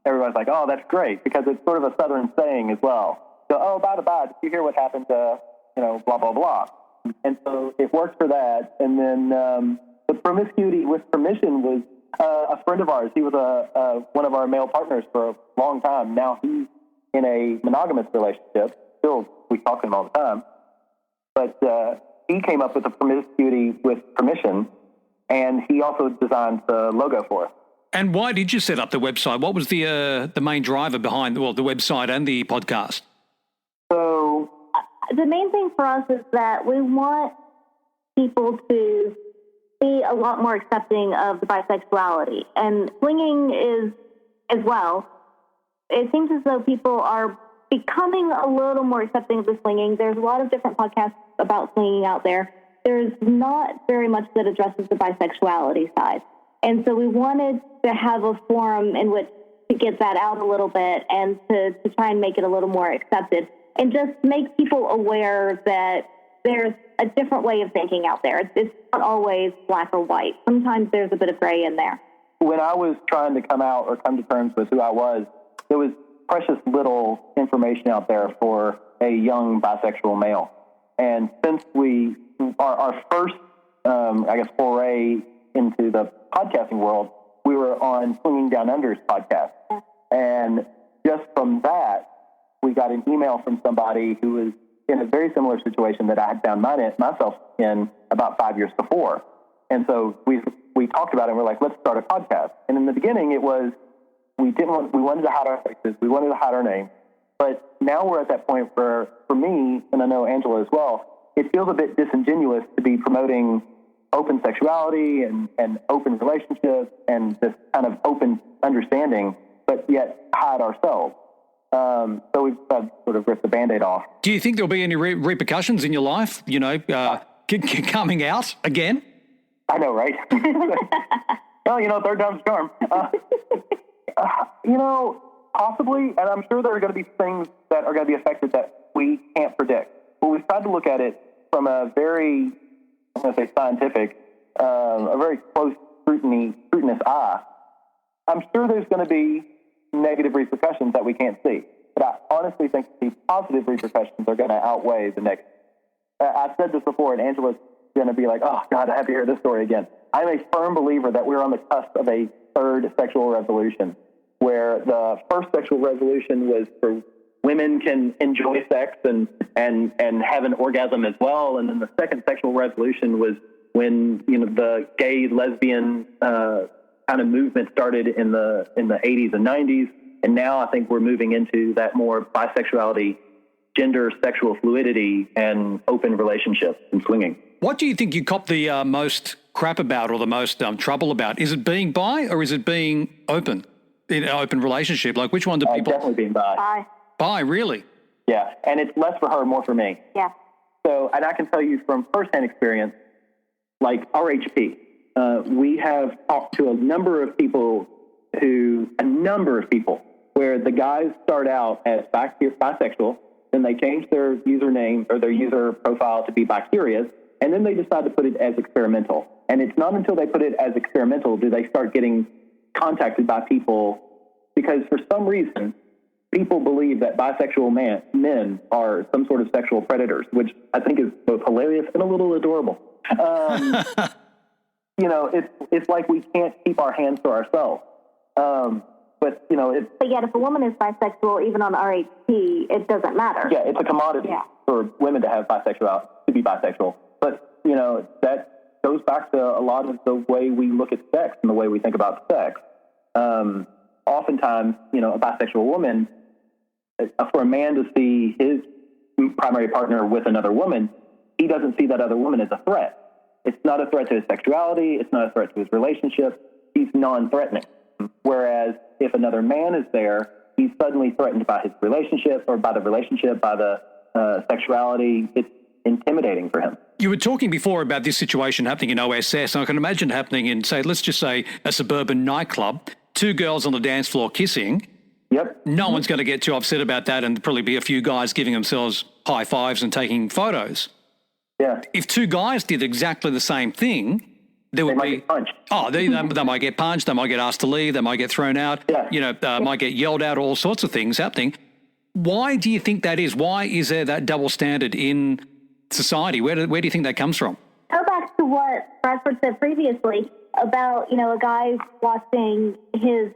Everybody's like, oh, that's great, because it's sort of a Southern saying as well. So, oh, by the by, did you hear what happened to, blah, blah, blah. And so it worked for that. And then the promiscuity with permission was a friend of ours. He was one of our male partners for a long time. Now he's in a monogamous relationship. Still, we talk to him all the time. But he came up with the promiscuity with permission, and he also designed the logo for us. And why did you set up the website? What was the main driver behind the website and the podcast? So the main thing for us is that we want people to be a lot more accepting of the bisexuality, and swinging is as well. It seems as though people are becoming a little more accepting of the swinging. There's a lot of different podcasts about swinging out there. There's not very much that addresses the bisexuality side. And so we wanted to have a forum in which to get that out a little bit and to try and make it a little more accepted and just make people aware that there's a different way of thinking out there. It's not always black or white. Sometimes there's a bit of gray in there. When I was trying to come out or come to terms with who I was, there was precious little information out there for a young bisexual male. And since our first, foray into the podcasting world, we were on Swinging Down Under's podcast. And just from that, we got an email from somebody who was in a very similar situation that I had found myself in about 5 years before. And so we talked about it, and we're like, let's start a podcast. And in the beginning, it was, we wanted to hide our faces, we wanted to hide our name. But now we're at that point where, for me, and I know Angela as well, it feels a bit disingenuous to be promoting open sexuality and open relationships and this kind of open understanding, but yet hide ourselves. So we've sort of ripped the Band-Aid off. Do you think there'll be any repercussions in your life, coming out again? I know, right? Well, third time's a charm. Possibly, and I'm sure there are going to be things that are going to be affected that we can't predict. But we've tried to look at it from a very, I'm going to say scientific, a very close scrutinous eye. I'm sure there's going to be negative repercussions that we can't see. But I honestly think the positive repercussions are going to outweigh the negative. I've said this before, and Angela's going to be like, oh, God, I have to hear this story again. I'm a firm believer that we're on the cusp of a third sexual revolution, where the first sexual revolution was for women can enjoy sex and have an orgasm as well. And then the second sexual revolution was when, the gay, lesbian kind of movement started in the 80s and 90s. And now I think we're moving into that more bisexuality, gender, sexual fluidity, and open relationships and swinging. What do you think you copped the most crap about or the most trouble about? Is it being bi or is it being open in an open relationship? Like, which one do people? Definitely being bi. Bye. Bi, really? Yeah, and it's less for her, more for me. Yeah. So, and I can tell you from firsthand experience, like RHP, we have talked to a number of people where the guys start out as bisexual, then they change their username or their user profile to be bi-curious, and then they decide to put it as experimental. And it's not until they put it as experimental do they start getting contacted by people, because for some reason, people believe that bisexual men are some sort of sexual predators, which I think is both hilarious and a little adorable. You know, it's like we can't keep our hands to ourselves. But, you know, But yet, if a woman is bisexual, even on RHP, it doesn't matter. yeah, it's a commodity for women to have to be bisexual. But, you know, that goes back to a lot of the way we look at sex and the way we think about sex. Oftentimes, you know, a bisexual woman, for a man to see his primary partner with another woman, he doesn't see that other woman as a threat. It's not a threat to his sexuality. It's not a threat to his relationship. He's non-threatening. Whereas if another man is there, he's suddenly threatened by his relationship or by the sexuality. It's intimidating for him. You were talking before about this situation happening in OSS, and I can imagine happening in, say, let's just say a suburban nightclub, two girls on the dance floor kissing. Yep. No one's going to get too upset about that, and probably be a few guys giving themselves high fives and taking photos. Yeah. If two guys did exactly the same thing, there would might be get punched. Oh, they might get punched. They might get asked to leave. They might get thrown out. Yeah. You know, might get yelled at. All sorts of things happening. Why do you think that is? Why is there that double standard in society? Where do you think that comes from? Go back to what Bradford said previously about, you know, a guy watching his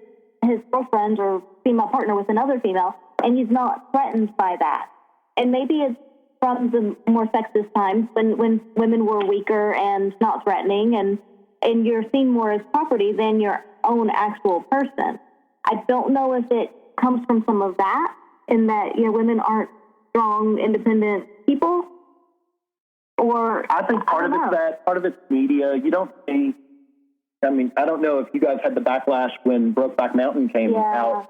girlfriend or female partner with another female, and he's not threatened by that. And maybe it's from the more sexist times when women were weaker and not threatening, and you're seen more as property than your own actual person. I don't know if it comes from some of that, in that, you know, women aren't strong, independent people, or I think part of it's media. You don't see. I mean, I don't know if you guys had the backlash when Brokeback Mountain came out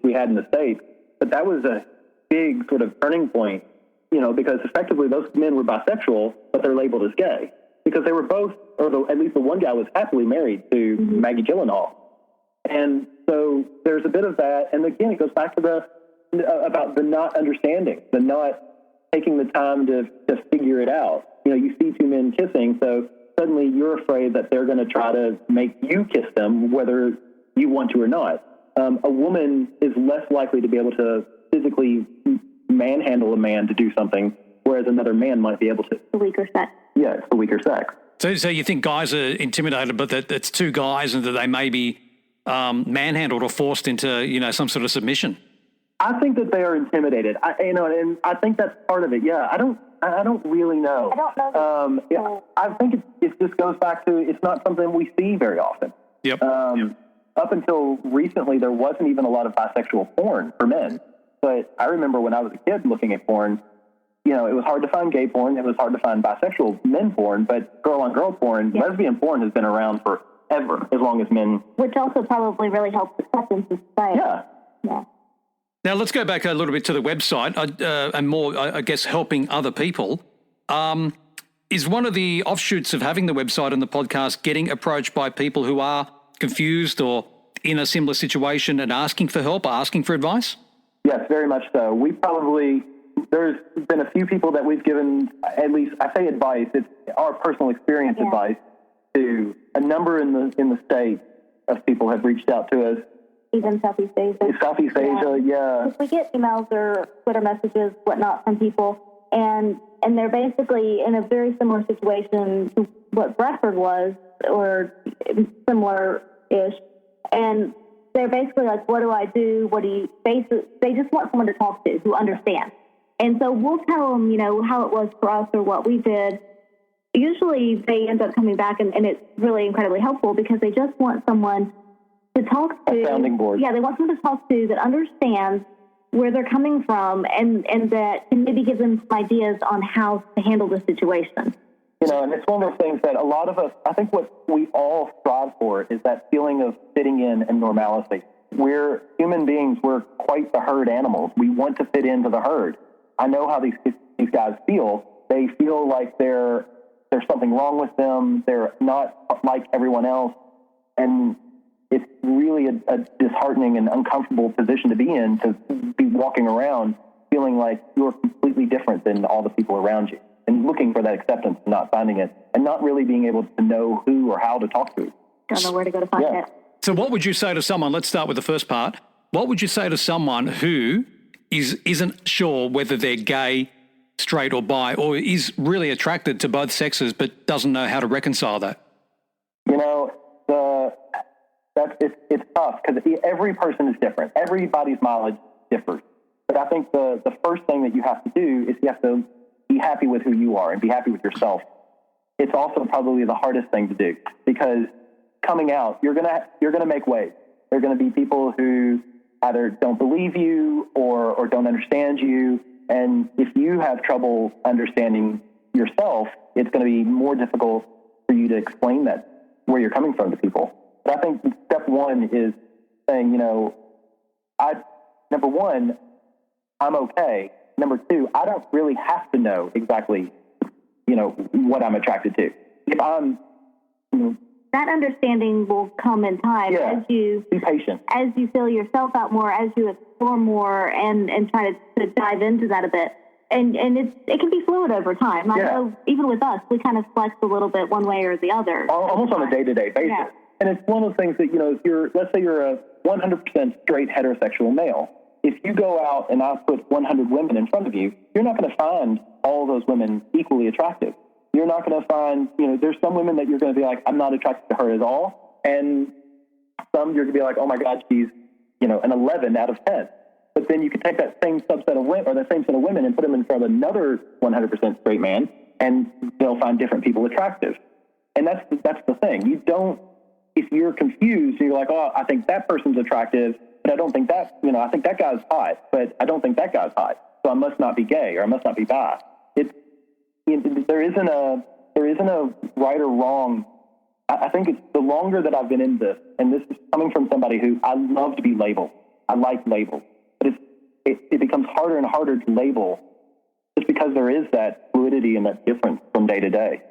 we had in the States, but that was a big sort of turning point, you know, because effectively those men were bisexual, but they're labeled as gay because they were both, at least the one guy was happily married to Maggie Gyllenhaal. And so there's a bit of that. And again, it goes back to about the not understanding, the not taking the time to figure it out. You know, you see two men kissing, so suddenly you're afraid that they're going to try to make you kiss them, whether you want to or not. A woman is less likely to be able to physically manhandle a man to do something, whereas another man might be able to. The weaker sex. Yeah, it's the weaker sex. So you think guys are intimidated, but that it's two guys and that they may be manhandled or forced into, you know, some sort of submission? I think that they are intimidated. And I think that's part of it. Yeah, I don't really know. I don't know. I think it just goes back to it's not something we see very often. Yep. Up until recently, there wasn't even a lot of bisexual porn for men. But I remember when I was a kid looking at porn, you know, it was hard to find gay porn. It was hard to find bisexual men porn, but girl-on-girl porn, lesbian porn has been around forever, as long as men. Which also probably really helps acceptance in society. Yeah. Now, let's go back a little bit to the website and more, I guess, helping other people. Is one of the offshoots of having the website and the podcast getting approached by people who are confused or in a similar situation and asking for help or asking for advice? Yes, very much so. There's been a few people that we've given, at least I say advice, it's our personal experience advice to a number in the States of people have reached out to us. Even Southeast Asia. Southeast Asia, yeah. We get emails or Twitter messages, whatnot, from people, and they're basically in a very similar situation to what Bradford was, or similar-ish, and they're basically like, what do I do? They just want someone to talk to who understands. And so we'll tell them, you know, how it was for us or what we did. Usually they end up coming back, and it's really incredibly helpful because they just want someone to talk to. A sounding board. Yeah, they want someone to talk to that understands where they're coming from and that can maybe give them some ideas on how to handle the situation. And it's one of those things that a lot of us, I think what we all strive for is that feeling of fitting in and normalcy. We're human beings. We're quite the herd animals. We want to fit into the herd. I know how these guys feel. They feel like there's something wrong with them. They're not like everyone else. And it's really a disheartening and uncomfortable position to be in, to be walking around feeling like you're completely different than all the people around you, and looking for that acceptance and not finding it, and not really being able to know who or how to talk to. Don't know where to go to find it. So what would you say to someone, let's start with the first part, what would you say to someone who isn't sure whether they're gay, straight or bi, or is really attracted to both sexes but doesn't know how to reconcile that? It's tough because every person is different. Everybody's mileage differs. But I think the first thing that you have to do is you have to be happy with who you are and be happy with yourself. It's also probably the hardest thing to do, because coming out, you're gonna make waves. There are gonna be people who either don't believe you or don't understand you. And if you have trouble understanding yourself, it's going to be more difficult for you to explain that, where you're coming from, to people. But I think step one is saying, number one, I'm okay. Number two, I don't really have to know exactly, what I'm attracted to. If I'm, that understanding will come in time as you be patient, as you feel yourself out more, as you explore more, and try to dive into that a bit. And it can be fluid over time. I know even with us, we kind of flex a little bit one way or the other. Almost on a day-to-day basis. Yeah. And it's one of those things that, if let's say you're a 100% straight heterosexual male. If you go out and I put 100 women in front of you, you're not going to find all those women equally attractive. You're not going to find, there's some women that you're going to be like, I'm not attracted to her at all. And some you're going to be like, oh my God, she's, an 11 out of 10. But then you could take that same subset of women, or the same set of women, and put them in front of another 100% straight man, and they'll find different people attractive. And that's the thing. You don't, if you're confused, you're like, oh, I think that person's attractive, but I don't think that, I think that guy's hot, but I don't think that guy's hot. So I must not be gay, or I must not be bi. There isn't a right or wrong. I think it's the longer that I've been in this, and this is coming from somebody who I love to be labeled. I like labels, but it becomes harder and harder to label, just because there is that fluidity and that difference from day to day.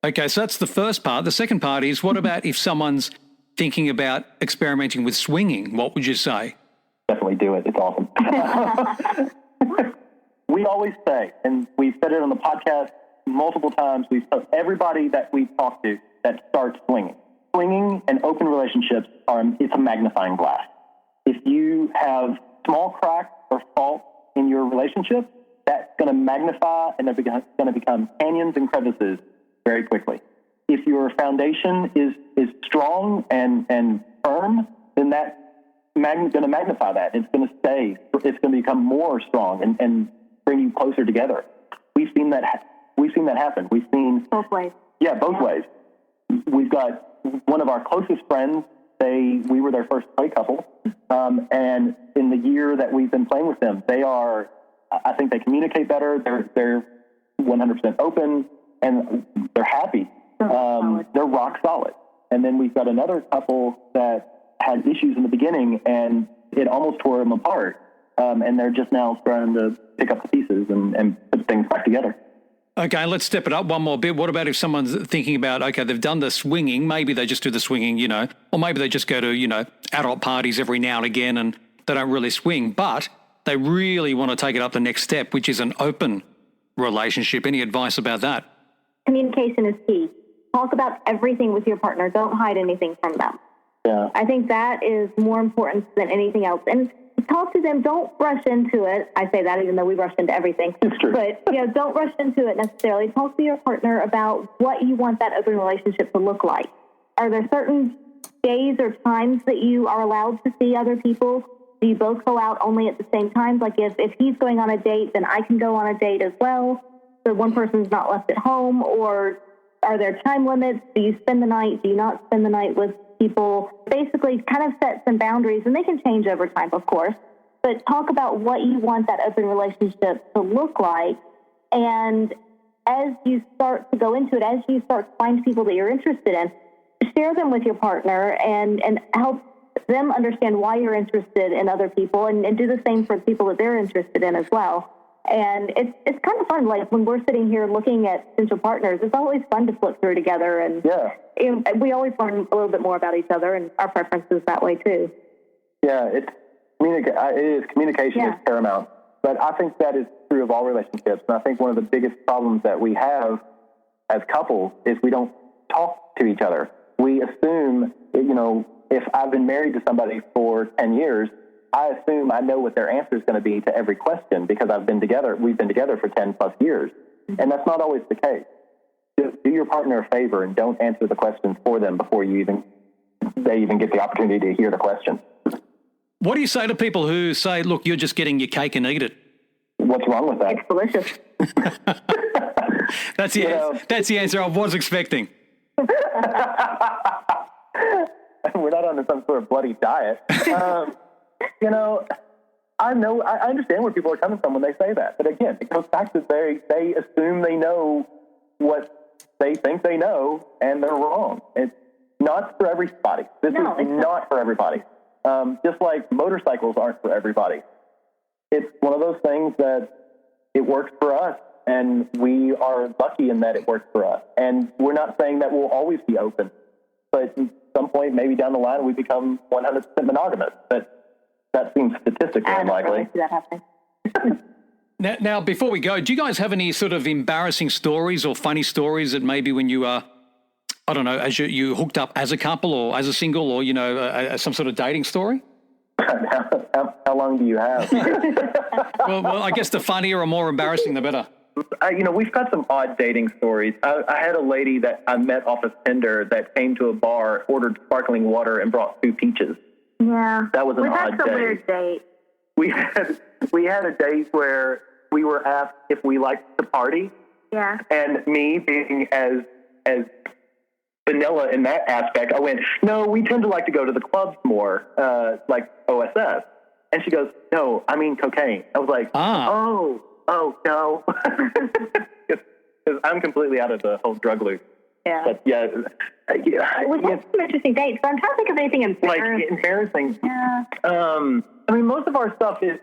Okay, so that's the first part. The second part is, what about if someone's thinking about experimenting with swinging? What would you say? Definitely do it. It's awesome. We always say, and we've said it on the podcast multiple times, we've told everybody that we've talked to that starts swinging. Swinging and open relationships it's a magnifying glass. If you have small cracks or faults in your relationship, that's going to magnify, and they're going to become canyons and crevices very quickly. If your foundation is strong and firm, then that's going to magnify that. It's going to stay. It's going to become more strong and bring you closer together. We've seen that happen. We've seen both ways. Yeah, both ways. We've got one of our closest friends. We were their first play couple, and in the year that we've been playing with them, I think they communicate better. They're 100% open, and they're happy. They're rock solid. And then we've got another couple that had issues in the beginning, and it almost tore them apart. And they're just now starting to pick up the pieces and put things back together. Okay, let's step it up one more bit. What about if someone's thinking about, okay, they've done the swinging, maybe they just do the swinging, or maybe they just go to, adult parties every now and again and they don't really swing, but they really want to take it up the next step, which is an open relationship. Any advice about that? Communication is key. Talk about everything with your partner. Don't hide anything from them. Yeah. I think that is more important than anything else. And talk to them. Don't rush into it. I say that even though we rush into everything. It's true. But, don't rush into it necessarily. Talk to your partner about what you want that open relationship to look like. Are there certain days or times that you are allowed to see other people? Do you both go out only at the same times? Like if he's going on a date, then I can go on a date as well. So one person's not left at home. Or are there time limits? Do you spend the night? Do you not spend the night with people? Basically kind of set some boundaries, and they can change over time, of course, but talk about what you want that open relationship to look like. And as you start to go into it, as you start to find people that you're interested in, share them with your partner and help them understand why you're interested in other people, and do the same for the people that they're interested in as well. And it's kind of fun. Like when we're sitting here looking at potential partners, it's always fun to flip through together, and we always learn a little bit more about each other and our preferences that way too. Yeah, communication is paramount. But I think that is true of all relationships. And I think one of the biggest problems that we have as couples is we don't talk to each other. We assume, if I've been married to somebody for 10 years, I assume I know what their answer is going to be to every question because we've been together for 10 plus years. And that's not always the case. Do your partner a favor and don't answer the questions for them before they even get the opportunity to hear the question. What do you say to people who say, look, you're just getting your cake and eat it? What's wrong with that? It's delicious. That's the answer I was expecting. We're not on some sort of bloody diet. I understand where people are coming from when they say that. But again, it goes back to they assume they know what they think they know, and they're wrong. It's not for everybody. This is not for everybody. Just like motorcycles aren't for everybody. It's one of those things that it works for us, and we are lucky in that it works for us. And we're not saying that we'll always be open, but at some point, maybe down the line, we become 100% monogamous. But that seems statistically unlikely. See that happening. Now, before we go, do you guys have any sort of embarrassing stories or funny stories that maybe when you I don't know, as you hooked up as a couple or as a single or, some sort of dating story? How long do you have? well, I guess the funnier or more embarrassing, the better. We've got some odd dating stories. I had a lady that I met off of Tinder that came to a bar, ordered sparkling water, and brought 2 peaches. Yeah. That was an odd That's a date. weird date. We had a date where we were asked if we liked to party. Yeah. And me being as vanilla in that aspect, I went, no, we tend to like to go to the clubs more, like OSS. And she goes, no, I mean cocaine. I was like, oh, no. Because I'm completely out of the whole drug loop. Yeah. But We've had some interesting dates, but I'm trying to think of anything embarrassing. Like embarrassing. Yeah. Most of our stuff is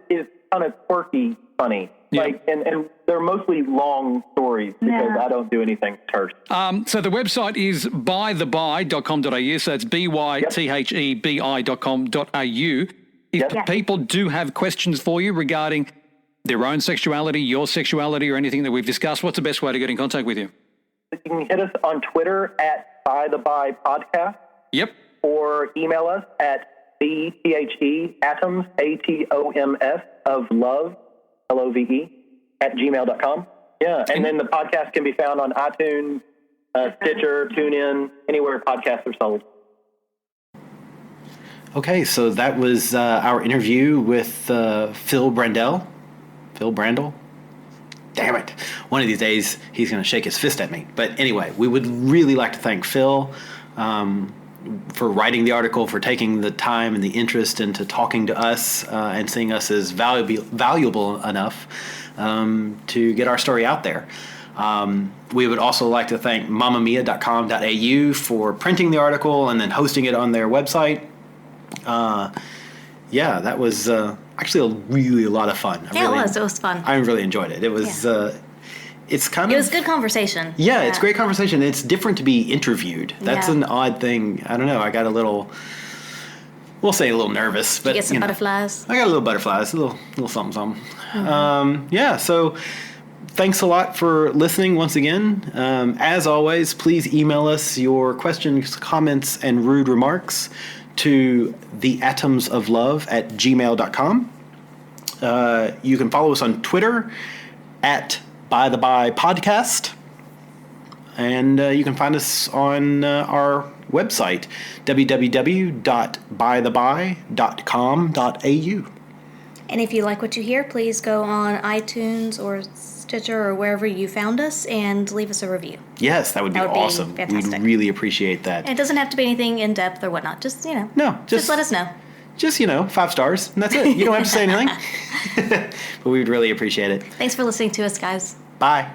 kind of quirky, funny. Yeah. And they're mostly long stories because I don't do anything terse. So the website is bytheby.com.au. So it's bythebi.com.au. If people do have questions for you regarding their own sexuality, your sexuality, or anything that we've discussed, what's the best way to get in contact with you? You can hit us on Twitter at bytheby.podcast. Yep. Or email us at atoms, ATOMS of love, LOVE, @gmail.com. Yeah, and then the podcast can be found on iTunes, Stitcher, TuneIn, anywhere podcasts are sold. Okay, so that was our interview with Phil Brandel. Phil Brandel? Damn it. One of these days, he's going to shake his fist at me. But anyway, we would really like to thank Phil for writing the article, for taking the time and the interest into talking to us and seeing us as valuable enough to get our story out there. We would also like to thank mamamia.com.au for printing the article and then hosting it on their website. That was actually a lot of fun. It was fun. I really enjoyed it. It was it was good conversation. Yeah, it's great conversation. It's different to be interviewed. That's an odd thing. I don't know. I got we'll say a little nervous, but you get some butterflies. I got a little butterflies, a little something. Mm-hmm. So thanks a lot for listening once again. As always, please email us your questions, comments, and rude remarks to theatomsoflove@gmail.com. You can follow us on Twitter at By the By Podcast. And you can find us on our website, www.bytheby.com.au. And if you like what you hear, please go on iTunes or Stitcher or wherever you found us and leave us a review. Yes, that would be awesome. Fantastic. We'd really appreciate that. And it doesn't have to be anything in depth or whatnot. Just, just let us know. Just, 5 stars, and that's it. You don't have to say anything. But we would really appreciate it. Thanks for listening to us, guys. Bye.